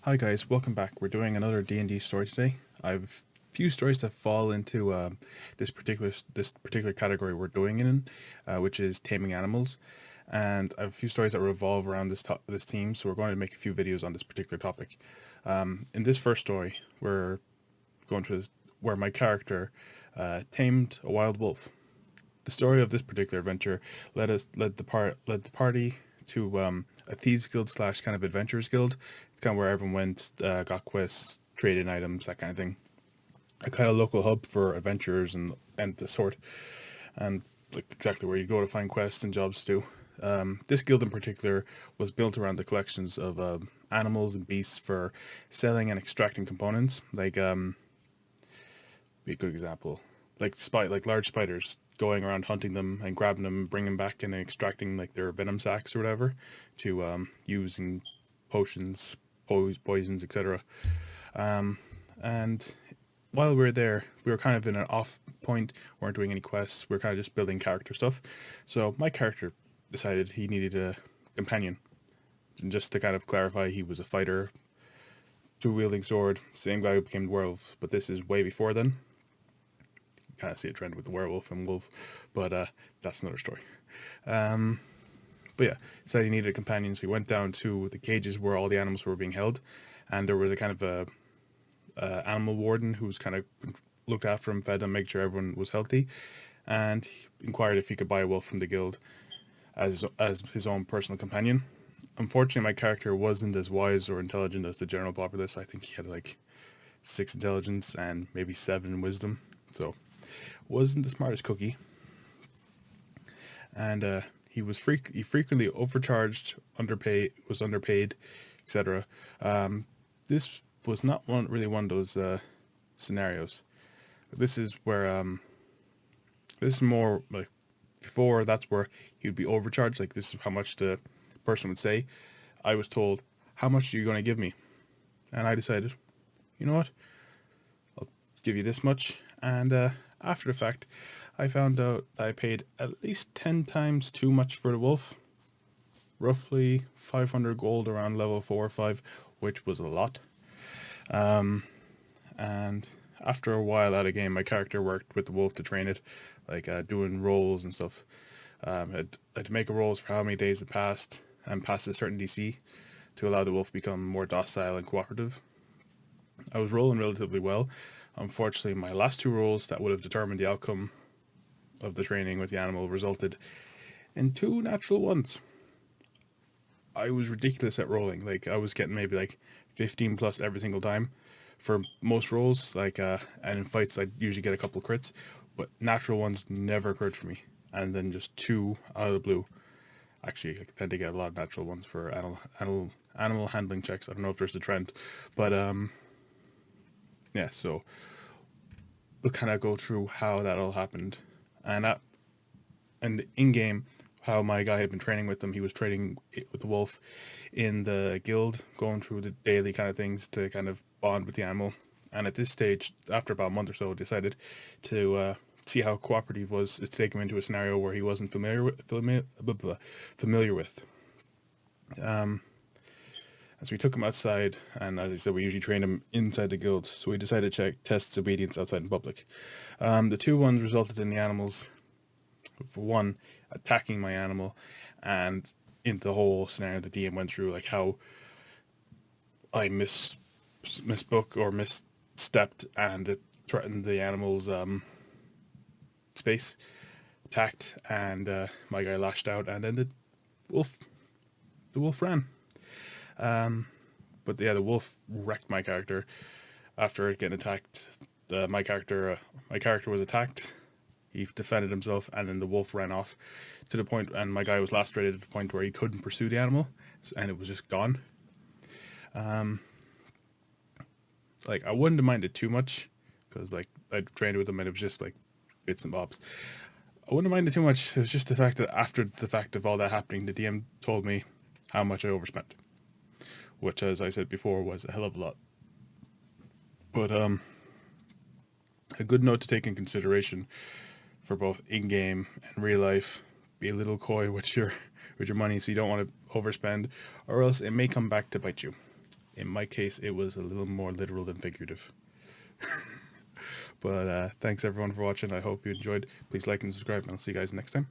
Hi guys, welcome back. We're doing another D&D story today. I've few stories that fall into this particular category we're doing it in, which is taming animals, and I have a few stories that revolve around this theme. So we're going to make a few videos on this particular topic. In this first story, we're going to where my character tamed a wild wolf. The story of this particular adventure led the party to a thieves guild slash kind of adventurers guild. It's kind of where everyone went, got quests, traded items, that kind of thing. A kind of local hub for adventurers and the sort, and like exactly where you go to find quests and jobs to do. This guild in particular was built around the collections of animals and beasts for selling and extracting components. Be a good example, like large spiders, going around hunting them and grabbing them, bringing them back and extracting like their venom sacs or whatever to use in potions, poisons, etc. And while we were there, we were kind of in an off point, weren't doing any quests, we were kind of just building character stuff. So my character decided he needed a companion. And just to kind of clarify, he was a fighter, two-wielding sword, same guy who became the werewolf, but this is way before then. You kind of see a trend with the werewolf and wolf, but that's another story. But yeah, said he needed a companion, so he went down to the cages where all the animals were being held, and there was a kind of a animal warden who's kind of looked after him, fed him, made sure everyone was healthy, and he inquired if he could buy a wolf from the guild as his own personal companion. Unfortunately, my character wasn't as wise or intelligent as the general populace. I think he had like 6 intelligence and maybe 7 wisdom, so wasn't the smartest cookie. And he frequently overcharged, underpaid, etc. This was not really one of those scenarios. This is where this is more like before. That's where he would be overcharged. Like, this is how much the person would say. I was told, "How much are you going to give me?" And I decided, you know what, I'll give you this much. And after the fact, I found out I paid at least 10 times too much for the wolf. Roughly 500 gold around level 4 or 5, which was a lot. And after a while out of game, my character worked with the wolf to train it, like doing rolls and stuff. Had to make rolls for how many days it passed, and past a certain DC to allow the wolf to become more docile and cooperative. I was rolling relatively well. Unfortunately, my last 2 rolls that would have determined the outcome of the training with the animal resulted in 2 natural ones. I was ridiculous at rolling. Like, I was getting maybe like 15 plus every single time for most rolls. And in fights, I'd usually get a couple of crits, but natural ones never occurred for me. And then just 2 out of the blue. Actually, I tend to get a lot of natural ones for animal handling checks. I don't know if there's a trend, but yeah. So we'll kind of go through how that all happened, and in game, how my guy had been training with them. He was training with the wolf in the guild, going through the daily kind of things to kind of bond with the animal. And at this stage, after about a month or so, decided to see how cooperative was, is to take him into a scenario where he wasn't familiar with. So we took him outside, and as I said, we usually train him inside the guild. So we decided to test his obedience outside in public. The 2 ones resulted in the animals, for one, attacking my animal, and in the whole scenario the DM went through, like how I misspoke or misstepped, and it threatened the animal's space, attacked, and my guy lashed out, and then the wolf ran. But yeah, the wolf wrecked my character after getting attacked. My character was attacked. He defended himself, and then the wolf ran off to the point, and my guy was lacerated to the point where he couldn't pursue the animal, and it was just gone. Like, I wouldn't have minded too much, because like I trained with him, and it was just like bits and bobs. I wouldn't have minded too much. It was just the fact that after the fact of all that happening, the DM told me how much I overspent, which, as I said before, was a hell of a lot. But a good note to take in consideration for both in-game and real life: be a little coy with your money, so you don't want to overspend, or else it may come back to bite you. In my case, it was a little more literal than figurative. But thanks everyone for watching. I hope you enjoyed. Please like and subscribe, and I'll see you guys next time.